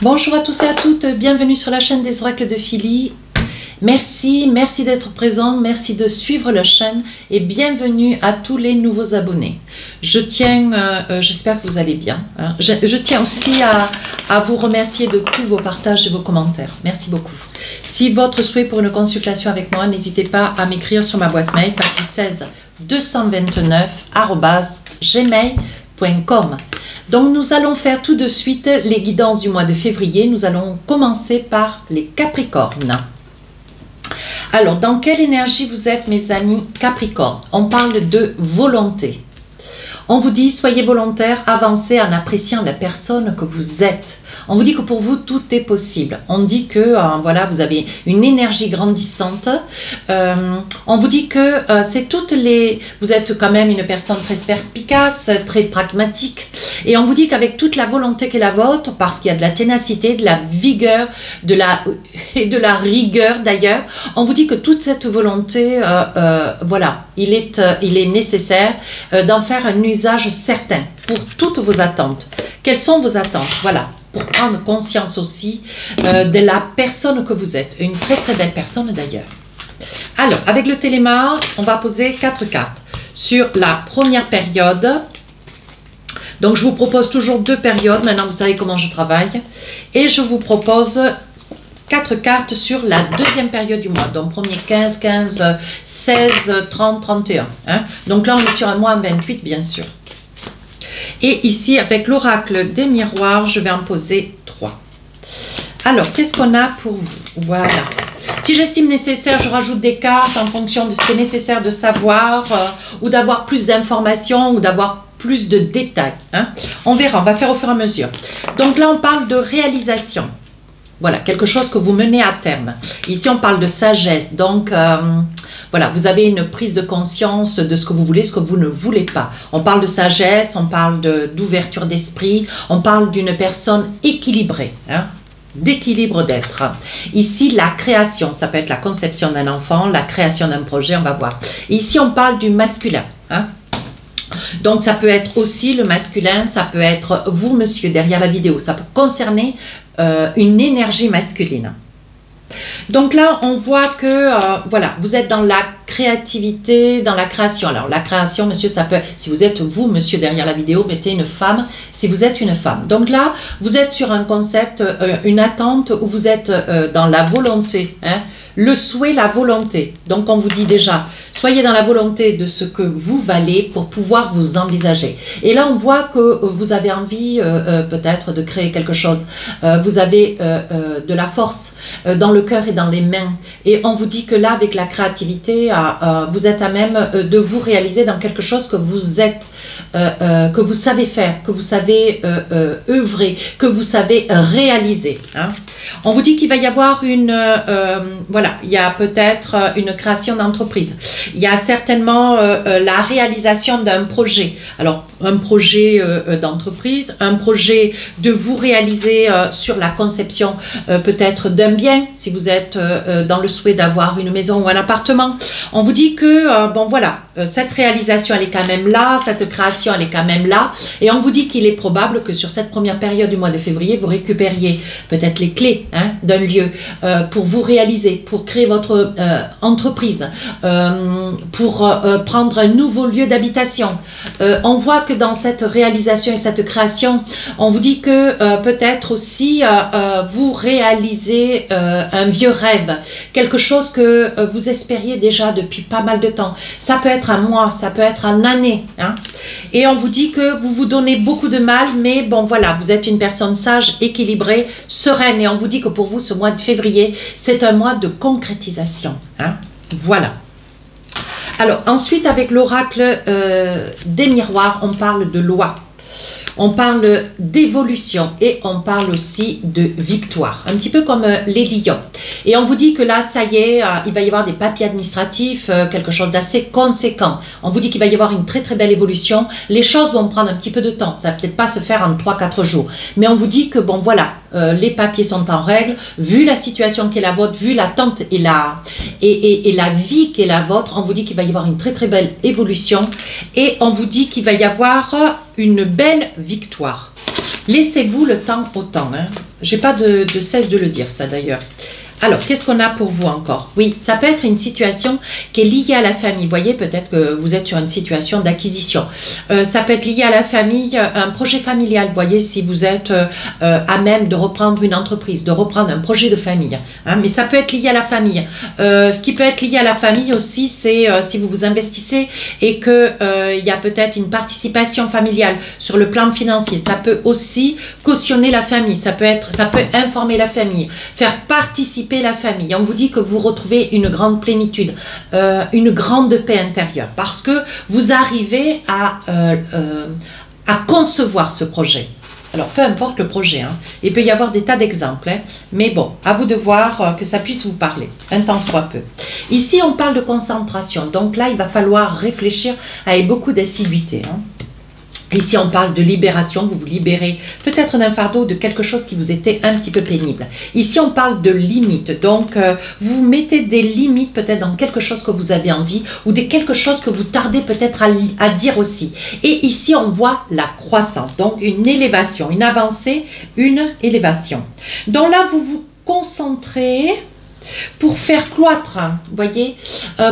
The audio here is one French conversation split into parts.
Bonjour à tous et à toutes, bienvenue sur la chaîne des oracles de Philly. Merci d'être présent, merci de suivre la chaîne et bienvenue à tous les nouveaux abonnés. J'espère que vous allez bien. Je tiens aussi à vous remercier de tous vos partages et vos commentaires. Merci beaucoup. Si votre souhait pour une consultation avec moi, n'hésitez pas à m'écrire sur ma boîte mail fafi16 229@gmail.com. Donc nous allons faire tout de suite les guidances du mois de février. Nous allons commencer par les Capricornes. Alors, dans quelle énergie vous êtes, mes amis Capricornes? On parle de volonté. On vous dit, soyez volontaire, avancez en appréciant la personne que vous êtes. On vous dit que pour vous, tout est possible. On dit que voilà, vous avez une énergie grandissante. On vous dit que vous êtes quand même une personne très perspicace, très pragmatique. Et on vous dit qu'avec toute la volonté qui est la vôtre, parce qu'il y a de la ténacité, de la vigueur, et de la rigueur d'ailleurs, on vous dit que toute cette volonté, voilà, il est nécessaire d'en faire un usage certain pour toutes vos attentes. Quelles sont vos attentes? Voilà. Pour prendre conscience aussi de la personne que vous êtes. Une très très belle personne d'ailleurs. Alors, avec le téléma, on va poser 4 cartes. Sur la première période, donc je vous propose toujours 2 périodes, maintenant vous savez comment je travaille. Et je vous propose 4 cartes sur la deuxième période du mois. Donc premier 15, 16, 30, 31. Hein. Donc là on est sur un mois 28 bien sûr. Et ici, avec l'oracle des miroirs, je vais en poser 3. Alors, qu'est-ce qu'on a pour vous? Voilà. Si j'estime nécessaire, je rajoute des cartes en fonction de ce qui est nécessaire de savoir ou d'avoir plus d'informations ou d'avoir plus de détails. Hein. On verra, on va faire au fur et à mesure. Donc là, on parle de réalisation. Voilà, quelque chose que vous menez à terme. Ici, on parle de sagesse. Donc, voilà, vous avez une prise de conscience de ce que vous voulez, ce que vous ne voulez pas. On parle de sagesse, on parle d'ouverture d'esprit, on parle d'une personne équilibrée, hein, d'équilibre d'être. Ici, la création, ça peut être la conception d'un enfant, la création d'un projet, on va voir. Ici, on parle du masculin, hein. Donc, ça peut être aussi le masculin, ça peut être vous, monsieur, derrière la vidéo. Ça peut concerner une énergie masculine. Donc là, on voit que, voilà, vous êtes dans la créativité, dans la création. Alors, la création, monsieur, ça peut, si vous êtes vous, monsieur, derrière la vidéo, mettez une femme, si vous êtes une femme. Donc là, vous êtes sur un concept, une attente où vous êtes dans la volonté, hein, le souhait, la volonté. Donc, on vous dit déjà, soyez dans la volonté de ce que vous valez pour pouvoir vous envisager. Et là, on voit que vous avez envie peut-être de créer quelque chose. Vous avez de la force dans le cœur et dans les mains. Et on vous dit que là, avec la créativité, vous êtes à même de vous réaliser dans quelque chose que vous êtes, que vous savez faire, que vous savez œuvrer, que vous savez réaliser. Hein. On vous dit qu'il va y avoir voilà, il y a peut-être une création d'entreprise. Il y a certainement la réalisation d'un projet. Alors, un projet d'entreprise, un projet de vous réaliser sur la conception peut-être d'un bien, si vous êtes dans le souhait d'avoir une maison ou un appartement. On vous dit que, bon voilà, cette réalisation, elle est quand même là, cette création, elle est quand même là. Et on vous dit qu'il est probable que sur cette première période du mois de février, vous récupériez peut-être les clés, hein, d'un lieu pour vous réaliser, pour créer votre entreprise, pour prendre un nouveau lieu d'habitation. On voit que dans cette réalisation et cette création, on vous dit que peut-être aussi vous réalisez un vieux rêve, quelque chose que vous espériez déjà depuis pas mal de temps. Ça peut être un mois, ça peut être une année. Hein. Et on vous dit que vous vous donnez beaucoup de mal, mais bon voilà, vous êtes une personne sage, équilibrée, sereine. Et on vous dit que pour vous, ce mois de février, c'est un mois de concrétisation. Hein. Voilà. Alors ensuite, avec l'oracle des miroirs, on parle de loi. On parle d'évolution et on parle aussi de victoire, un petit peu comme les lions. Et on vous dit que là, ça y est, il va y avoir des papiers administratifs, quelque chose d'assez conséquent. On vous dit qu'il va y avoir une très très belle évolution. Les choses vont prendre un petit peu de temps, ça va peut-être pas se faire en 3-4 jours. Mais on vous dit que bon voilà, les papiers sont en règle, vu la situation qui est la vôtre, vu l'attente et la vie qui est la vôtre, on vous dit qu'il va y avoir une très très belle évolution et on vous dit qu'il va y avoir une belle victoire. Laissez-vous le temps au temps. Hein. J'ai pas de cesse de le dire, ça d'ailleurs. Alors, qu'est-ce qu'on a pour vous encore? Oui, ça peut être une situation qui est liée à la famille. Vous voyez, peut-être que vous êtes sur une situation d'acquisition. Ça peut être lié à la famille, un projet familial. Vous voyez, si vous êtes à même de reprendre une entreprise, de reprendre un projet de famille. Hein, mais ça peut être lié à la famille. Ce qui peut être lié à la famille aussi, c'est si vous vous investissez et qu'il y a peut-être une participation familiale sur le plan financier. Ça peut aussi cautionner la famille. Ça peut informer la famille, faire participer la famille. On vous dit que vous retrouvez une grande plénitude, une grande paix intérieure, parce que vous arrivez à concevoir ce projet. Alors, peu importe le projet, hein, il peut y avoir des tas d'exemples, hein, mais bon, à vous de voir que ça puisse vous parler, un tant soit peu. Ici, on parle de concentration, donc là, il va falloir réfléchir avec beaucoup d'assiduité. Hein. Ici, on parle de libération, vous vous libérez peut-être d'un fardeau, de quelque chose qui vous était un petit peu pénible. Ici, on parle de limites, donc vous mettez des limites peut-être dans quelque chose que vous avez envie ou de quelque chose que vous tardez peut-être à dire aussi. Et ici, on voit la croissance, donc une élévation, une avancée, une élévation. Donc là, vous vous concentrez pour faire cloître, vous voyez,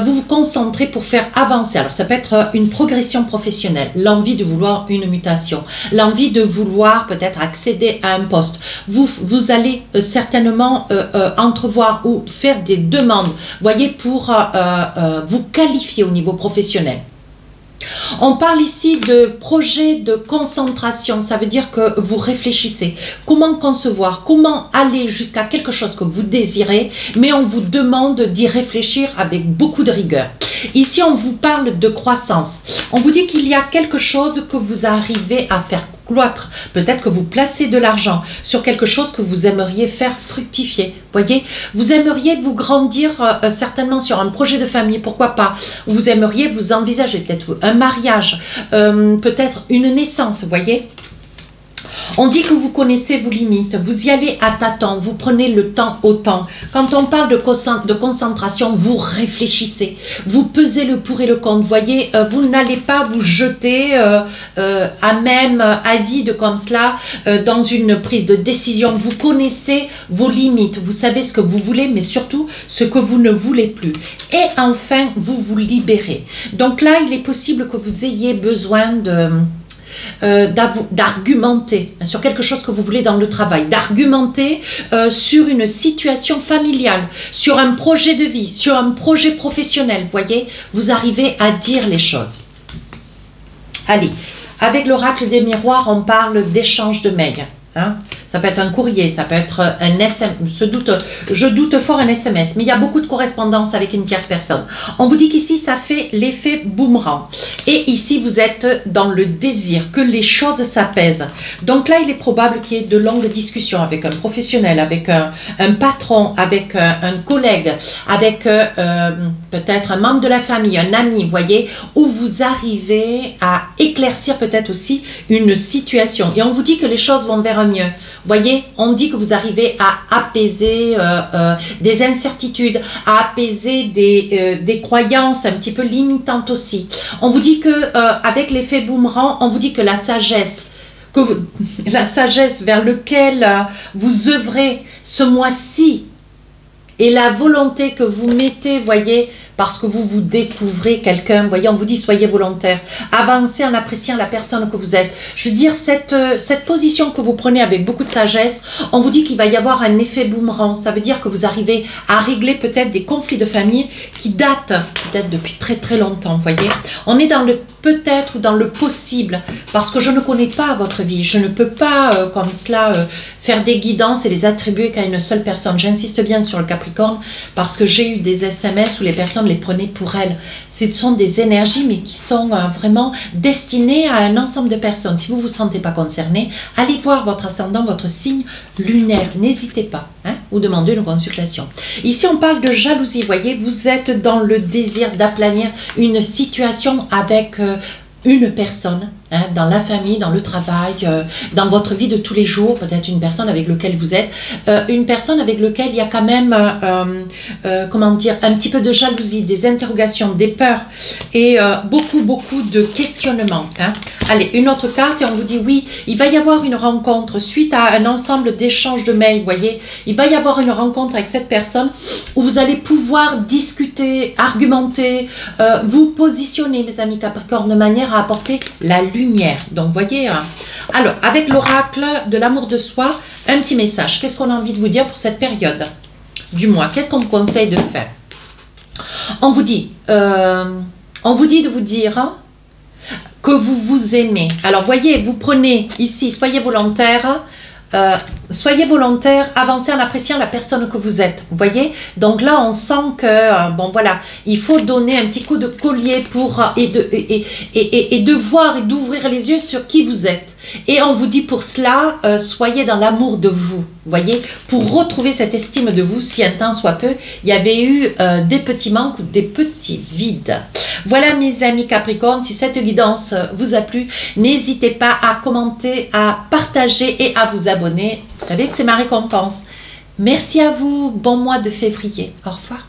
vous vous concentrez pour faire avancer. Alors ça peut être une progression professionnelle, l'envie de vouloir une mutation, l'envie de vouloir peut-être accéder à un poste. Vous allez certainement entrevoir ou faire des demandes, vous voyez, pour vous qualifier au niveau professionnel. On parle ici de projet de concentration, ça veut dire que vous réfléchissez. Comment concevoir, comment aller jusqu'à quelque chose que vous désirez, mais on vous demande d'y réfléchir avec beaucoup de rigueur. Ici, on vous parle de croissance. On vous dit qu'il y a quelque chose que vous arrivez à faire cloître. Peut-être que vous placez de l'argent sur quelque chose que vous aimeriez faire fructifier. Voyez, vous aimeriez vous grandir certainement sur un projet de famille, pourquoi pas. Vous aimeriez vous envisager peut-être un mariage, peut-être une naissance, voyez. On dit que vous connaissez vos limites, vous y allez à tâtons, vous prenez le temps au temps. Quand on parle de concentration, vous réfléchissez, vous pesez le pour et le contre. Vous voyez, vous n'allez pas vous jeter à même avide comme cela dans une prise de décision. Vous connaissez vos limites, vous savez ce que vous voulez, mais surtout ce que vous ne voulez plus. Et enfin, vous vous libérez. Donc là, il est possible que vous ayez besoin d'argumenter sur quelque chose que vous voulez dans le travail, d'argumenter sur une situation familiale, sur un projet de vie, sur un projet professionnel, vous voyez, vous arrivez à dire les choses. Allez, avec l'oracle des miroirs, on parle d'échange de mails. Hein? Ça peut être un courrier, ça peut être un SMS, je doute fort un SMS, mais il y a beaucoup de correspondance avec une tierce personne. On vous dit qu'ici, ça fait l'effet boomerang. Et ici, vous êtes dans le désir que les choses s'apaisent. Donc là, il est probable qu'il y ait de longues discussions avec un professionnel, avec un patron, avec un collègue, avec peut-être un membre de la famille, un ami, vous voyez, où vous arrivez à éclaircir peut-être aussi une situation. Et on vous dit que les choses vont vers un mieux. Voyez, on dit que vous arrivez à apaiser des incertitudes, à apaiser des croyances un petit peu limitantes aussi. On vous dit que avec l'effet boomerang, on vous dit que la sagesse vers laquelle vous œuvrez ce mois-ci et la volonté que vous mettez, voyez, parce que vous découvrez quelqu'un, voyez, on vous dit soyez volontaire, avancez en appréciant la personne que vous êtes. Je veux dire, cette position que vous prenez avec beaucoup de sagesse, on vous dit qu'il va y avoir un effet boomerang. Ça veut dire que vous arrivez à régler peut-être des conflits de famille qui datent peut-être depuis très très longtemps, voyez. On est dans le peut-être ou dans le possible, parce que je ne connais pas votre vie, je ne peux pas comme cela faire des guidances et les attribuer qu'à une seule personne. J'insiste bien sur le Capricorne, parce que j'ai eu des SMS où les personnes les prenaient pour elles. Ce sont des énergies, mais qui sont vraiment destinées à un ensemble de personnes. Si vous ne vous sentez pas concerné, allez voir votre ascendant, votre signe lunaire. N'hésitez pas, hein, ou demandez une consultation. Ici, on parle de jalousie. Vous voyez, vous êtes dans le désir d'aplanir une situation avec une personne hein, dans la famille, dans le travail, dans votre vie de tous les jours, peut-être une personne avec laquelle vous êtes, une personne avec laquelle il y a quand même, comment dire, un petit peu de jalousie, des interrogations, des peurs et beaucoup de questionnements. Hein. Allez, une autre carte et on vous dit oui, il va y avoir une rencontre suite à un ensemble d'échanges de mails, vous voyez, il va y avoir une rencontre avec cette personne où vous allez pouvoir discuter, argumenter, vous positionner, mes amis Capricorne, de manière à apporter la lumière. Donc, vous voyez, hein. Alors, avec l'oracle de l'amour de soi, un petit message. Qu'est-ce qu'on a envie de vous dire pour cette période du mois? Qu'est-ce qu'on vous conseille de faire? On vous dit de vous dire hein, que vous vous aimez. Alors, voyez, vous prenez ici, soyez volontaire, avancez en appréciant la personne que vous êtes. Vous voyez? Donc là, on sent que, bon voilà, il faut donner un petit coup de collier pour, et de voir et d'ouvrir les yeux sur qui vous êtes. Et on vous dit pour cela, soyez dans l'amour de vous. Vous voyez? Pour retrouver cette estime de vous, si un temps soit peu, il y avait eu des petits manques ou des petits vides. Voilà mes amis Capricorne, si cette guidance vous a plu, n'hésitez pas à commenter, à partager et à vous abonner. Vous savez que c'est ma récompense. Merci à vous, bon mois de février. Au revoir.